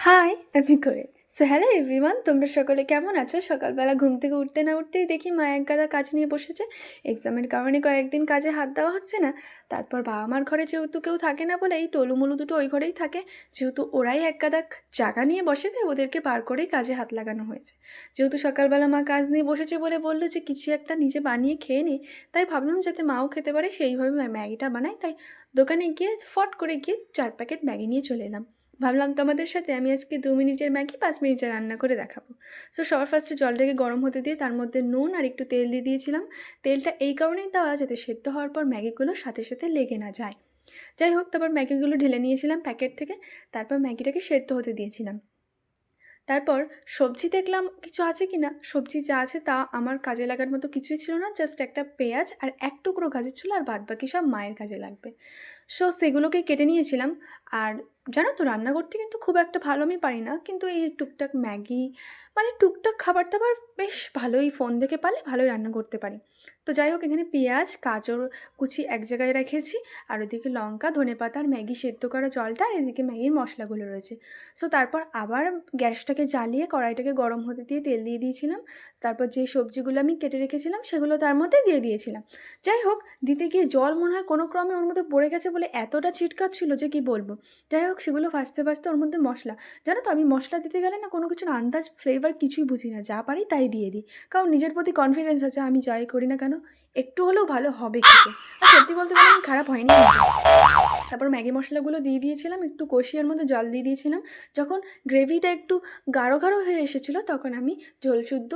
High, আমি কোয়েল। So hello everyone, তোমরা সকলে কেমন আছো? সকালবেলা ঘুম থেকে উঠতে না উঠতেই দেখি মা এক গাদা কাজ নিয়ে বসেছে। এক্সামের কারণে কয়েকদিন কাজে হাত দেওয়া হচ্ছে না। তারপর বাবা মার ঘরে যেহেতু কেউ থাকে না বলে এই টলুমলু দুটো ওই ঘরেই থাকে। যেহেতু ওরাই এক গাদা জায়গা নিয়ে বসে, তাই ওদেরকে বার করেই কাজে হাত লাগানো হয়েছে। যেহেতু সকালবেলা মা কাজ নিয়ে বসেছে বলে বললো যে কিছু একটা নিজে বানিয়ে খেয়ে নিই, তাই ভাবলাম যাতে মাও খেতে পারে সেইভাবে ম্যাগিটা বানাই। তাই দোকানে গিয়ে ফট করে গিয়ে 4 প্যাকেট ম্যাগি নিয়ে চলে এলাম। ভাবলাম তোমাদের সাথে আমি আজকে 2 মিনিটের ম্যাগি 5 মিনিটে রান্না করে দেখাবো। সো সবার ফার্স্টে জলটাকে গরম হতে দিয়ে তার মধ্যে নুন আর একটু তেল দিয়ে দিয়েছিলাম। তেলটা এই কারণেই দেওয়া যাতে সেদ্ধ হওয়ার পর ম্যাগিগুলো সাথে সাথে লেগে না যায়। যাই হোক, তারপর ম্যাগিগুলো ঢেলে নিয়েছিলাম প্যাকেট থেকে। তারপর ম্যাগিটাকে সেদ্ধ হতে দিয়েছিলাম। তারপর সবজি দেখলাম কিছু আছে কি না। সবজি যা আছে তা আমার কাজে লাগার মতো কিছুই ছিল না, জাস্ট একটা পেঁয়াজ আর এক টুকরো গাজর ছিল, আর বাদ বাকি সব মায়ের কাজে লাগবে। সো সেগুলোকে কেটে নিয়েছিলাম। আর জানো তো, রান্না করতে কিন্তু খুব একটা ভালো আমি পারি না, কিন্তু এই টুকটাক ম্যাগি মানে টুকটাক খাবার দাবার বেশ ভালোই, ফোন দেখে পারলে ভালোই রান্না করতে পারি। তো যাই হোক, এখানে পেঁয়াজ গাজর কুচি এক জায়গায় রেখেছি, আর ওদিকে লঙ্কা ধনেপাতা আর ম্যাগি সেদ্ধ করা জলটা, আর এদিকে ম্যাগির মশলাগুলো রয়েছে। সো তারপর আবার গ্যাসটাকে জ্বালিয়ে কড়াইটাকে গরম হতে দিয়ে তেল দিয়ে দিয়েছিলাম। তারপর যে সবজিগুলো আমি কেটে রেখেছিলাম সেগুলো তার মধ্যে দিয়ে দিয়েছিলাম। যাই হোক, দিতে গিয়ে জল মনে হয় কোনো ক্রমে ওর মধ্যে পড়ে গেছে বলে এতটা ছিটকাচ্ছিল যে কি বলবো। যাই হোক, সেগুলো ভাজতে ভাজতে ওর মধ্যে মশলা, জানো তো আমি মশলা দিতে গেলে না কোনো কিছুর আন্দাজ ফ্লেভার কিছুই বুঝি না, যা পারি তাই দিয়ে দিই। কারণ নিজের প্রতি কনফিডেন্স আছে, আমি যাই করি না কেন একটু হলেও ভালো হবে খেতে। আর সত্যি বলতে গেলে আমি খারাপ হয়নি কিন্তু। তারপর ম্যাগি মশলাগুলো দিয়ে দিয়েছিলাম, একটু কষিয়ার মধ্যে জল দিয়ে দিয়েছিলাম। যখন গ্রেভিটা একটু গাঢ় গাঢ় হয়ে এসেছিলো তখন আমি জল শুদ্ধ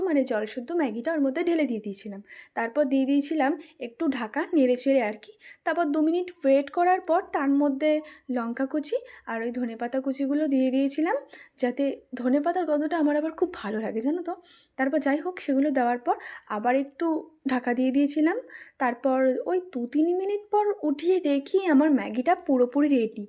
ম্যাগিটা ওর মধ্যে ঢেলে দিয়ে দিয়েছিলাম। তারপর দিয়ে দিয়েছিলাম একটু ঢাকা নেড়ে চেড়ে আর কি। তারপর 2 মিনিট ওয়েট করার পর তার মধ্যে লঙ্কা কুচি আর ওই ধনেপাতা কুচিগুলো দিয়ে দিয়েছিলাম, যাতে ধনেপাতার গন্ধটা আমার আবার খুব ভালো লাগে, জানো তো। তারপর যাই হোক, সেগুলো দেওয়ার পর আবার একটু ঢাকা দিয়ে দিয়েছিলাম। তারপর ওই 2-3 মিনিট পর উঠিয়ে দেখি আমার ম্যাগিটা পুরোপুরি রেডি।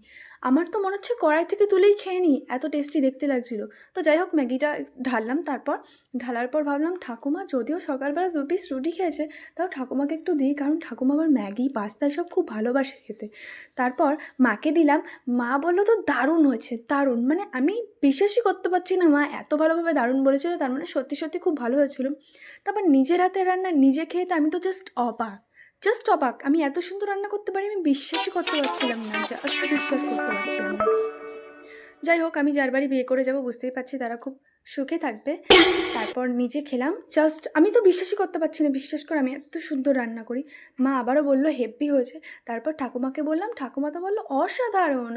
আমার তো মনে হচ্ছে কড়াই থেকে তুলেই খেয়ে নিই, এত টেস্টি দেখতে লাগছিলো। তো যাই হোক, ম্যাগিটা ঢাললাম। তারপর ঢালার পর ভাবলাম ঠাকুমা যদিও সকালবেলা 2 পিস রুটি খেয়েছে, তাও ঠাকুমাকে একটু দিই, কারণ ঠাকুমা আবার ম্যাগি পাস্তা এসব খুব ভালোবাসে খেতে। তারপর মাকে দিলাম। মা বললো তো দারুণ হয়েছে, দারুণ, মানে আমি বিশ্বাসই করতে পারছি না মা এত ভালোভাবে দারুণ বলেছিল, তার মানে সত্যি সত্যি খুব ভালো হয়েছিল। তারপর নিজের হাতের রান্না নিজে খেয়ে তো আমি তো জাস্ট অবাক আমি এত সুন্দর রান্না করতে পারি, আমি বিশ্বাসই করতে পারছিলাম না, জাস্ট বিশ্বাস করতে পারছিলাম না। যাই হোক, আমি যার বাড়ি বিয়ে করে যাব বুঝতেই পারছি তারা খুব সুখে থাকবে। তারপর নিজে খেলাম, জাস্ট আমি তো বিশ্বাসই করতে পারছি না, বিশ্বাস করে আমি এত সুন্দর রান্না করি। মা আবারও বললো হেব্বি হয়েছে। তারপর ঠাকুমাকে বললাম, ঠাকুমা তো বললো অসাধারণ।